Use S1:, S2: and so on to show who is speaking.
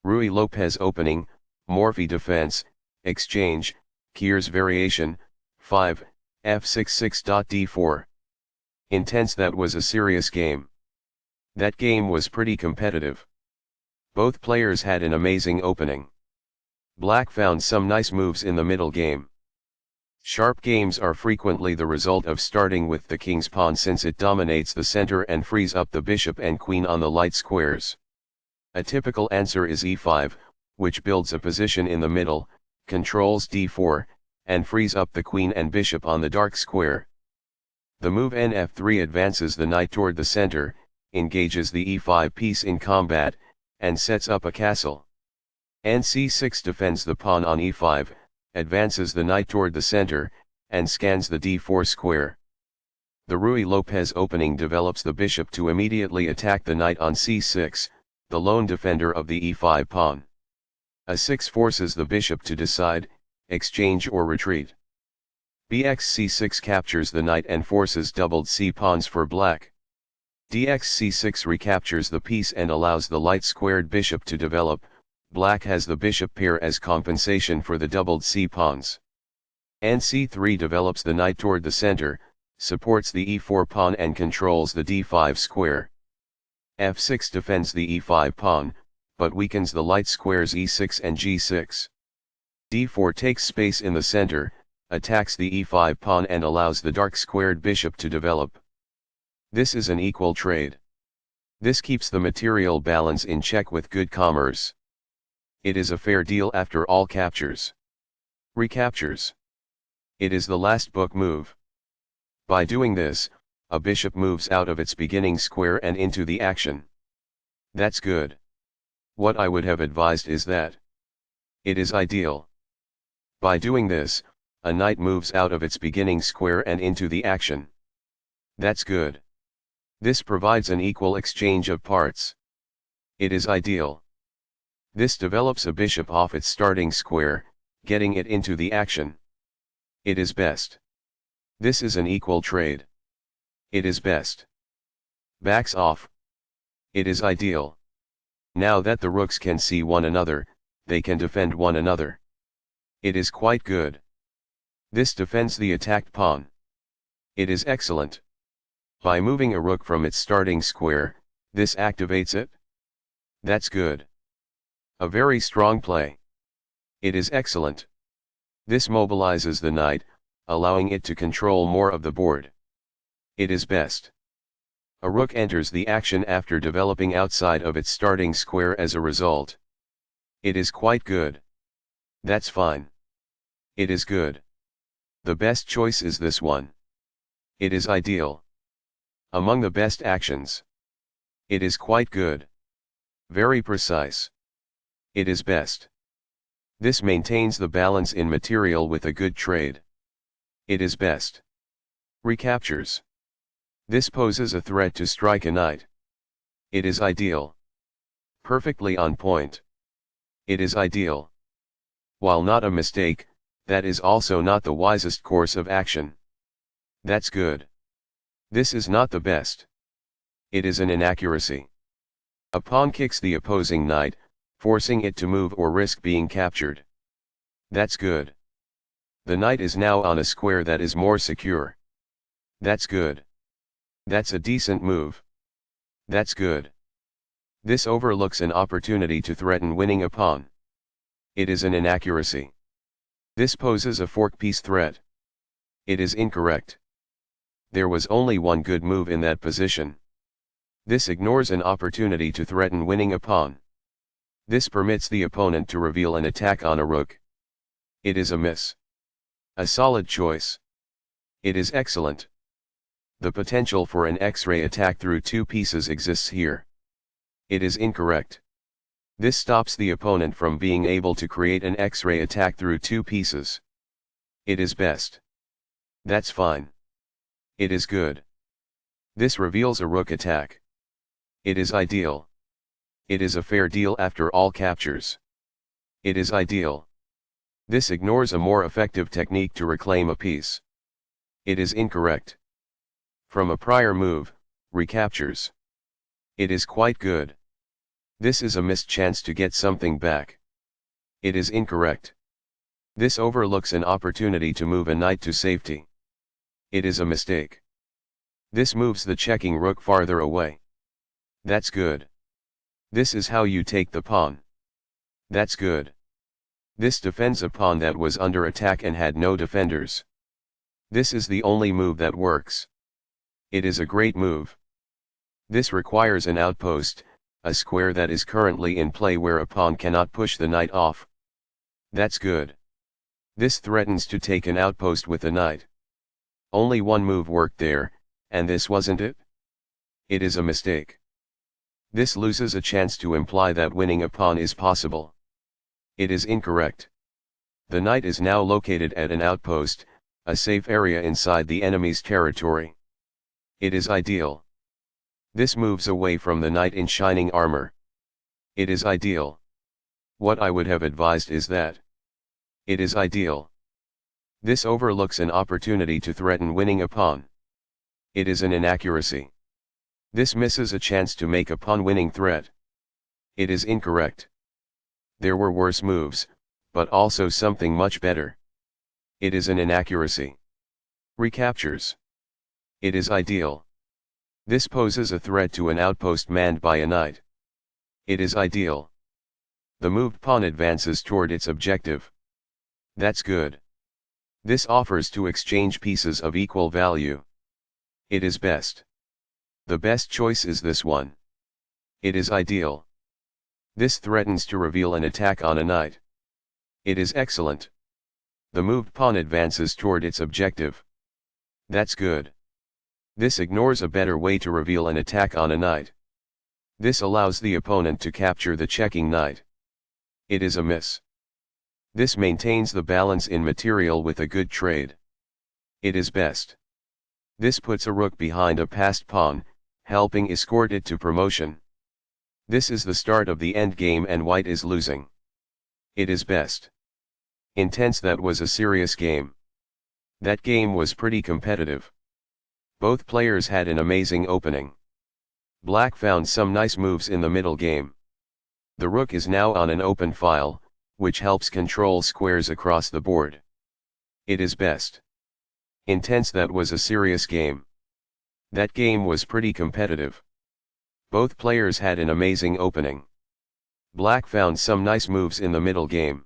S1: Ruy Lopez opening, Morphy defense, exchange, Keres variation, 5, f6-6.d4. Intense. That was a serious game. That game was pretty competitive. Both players had an amazing opening. Black found some nice moves in the middle game. Sharp games are frequently the result of starting with the king's pawn, since it dominates the center and frees up the bishop and queen on the light squares. A typical answer is e5, which builds a position in the middle, controls d4, and frees up the queen and bishop on the dark square. The move nf3 advances the knight toward the center, engages the e5 piece in combat, and sets up a castle. nc6 defends the pawn on e5, advances the knight toward the center, and scans the d4 square. The Ruy Lopez opening develops the bishop to immediately attack the knight on c6, the lone defender of the e5 pawn. a6 forces the bishop to decide, exchange or retreat. bxc6 captures the knight and forces doubled c-pawns for black. dxc6 recaptures the piece and allows the light-squared bishop to develop. Black has the bishop pair as compensation for the doubled c-pawns. nc3 develops the knight toward the center, supports the e4 pawn and controls the d5 square. f6 defends the e5 pawn, but weakens the light squares e6 and g6. d4 takes space in the center, attacks the e5 pawn and allows the dark squared bishop to develop. This is an equal trade. This keeps the material balance in check with good commerce. It is a fair deal after all captures. Recaptures. It is the last book move. By doing this, a bishop moves out of its beginning square and into the action. That's good. What I would have advised is that it is ideal. By doing this, a knight moves out of its beginning square and into the action. That's good. This provides an equal exchange of parts. It is ideal. This develops a bishop off its starting square, getting it into the action. It is best. This is an equal trade. It is best. Backs off. It is ideal. Now that the rooks can see one another, they can defend one another. It is quite good. This defends the attacked pawn. It is excellent. By moving a rook from its starting square, this activates it. That's good. A very strong play. It is excellent. This mobilizes the knight, allowing it to control more of the board. It is best. A rook enters the action after developing outside of its starting square as a result. It is quite good. That's fine. It is good. The best choice is this one. It is ideal. Among the best actions. It is quite good. Very precise. It is best. This maintains the balance in material with a good trade. It is best. Recaptures. This poses a threat to strike a knight. It is ideal. Perfectly on point. It is ideal. While not a mistake, that is also not the wisest course of action. That's good. This is not the best. It is an inaccuracy. A pawn kicks the opposing knight, forcing it to move or risk being captured. That's good. The knight is now on a square that is more secure. That's good. That's a decent move. That's good. This overlooks an opportunity to threaten winning a pawn. It is an inaccuracy. This poses a fork piece threat. It is incorrect. There was only one good move in that position. This ignores an opportunity to threaten winning a pawn. This permits the opponent to reveal an attack on a rook. It is a miss. A solid choice. It is excellent. The potential for an X-ray attack through two pieces exists here. It is incorrect. This stops the opponent from being able to create an X-ray attack through two pieces. It is best. That's fine. It is good. This reveals a rook attack. It is ideal. It is a fair deal after all captures. It is ideal. This ignores a more effective technique to reclaim a piece. It is incorrect. From a prior move, recaptures. It is quite good. This is a missed chance to get something back. It is incorrect. This overlooks an opportunity to move a knight to safety. It is a mistake. This moves the checking rook farther away. That's good. This is how you take the pawn. That's good. This defends a pawn that was under attack and had no defenders. This is the only move that works. It is a great move. This requires an outpost, a square that is currently in play where a pawn cannot push the knight off. That's good. This threatens to take an outpost with the knight. Only one move worked there, and this wasn't it? It is a mistake. This loses a chance to imply that winning a pawn is possible. It is incorrect. The knight is now located at an outpost, a safe area inside the enemy's territory. It is ideal. This moves away from the knight in shining armor. It is ideal. What I would have advised is that. It is ideal. This overlooks an opportunity to threaten winning a pawn. It is an inaccuracy. This misses a chance to make a pawn-winning threat. It is incorrect. There were worse moves, but also something much better. It is an inaccuracy. Recaptures. It is ideal. This poses a threat to an outpost manned by a knight. It is ideal. The moved pawn advances toward its objective. That's good. This offers to exchange pieces of equal value. It is best. The best choice is this one. It is ideal. This threatens to reveal an attack on a knight. It is excellent. The moved pawn advances toward its objective. That's good. This ignores a better way to reveal an attack on a knight. This allows the opponent to capture the checking knight. It is a miss. This maintains the balance in material with a good trade. It is best. This puts a rook behind a passed pawn, helping escort it to promotion. This is the start of the endgame and white is losing. It is best. Intense. That was a serious game. That game was pretty competitive. Both players had an amazing opening. Black found some nice moves in the middle game. The rook is now on an open file, which helps control squares across the board. It is best. Intense. That was a serious game. That game was pretty competitive. Both players had an amazing opening. Black found some nice moves in the middle game.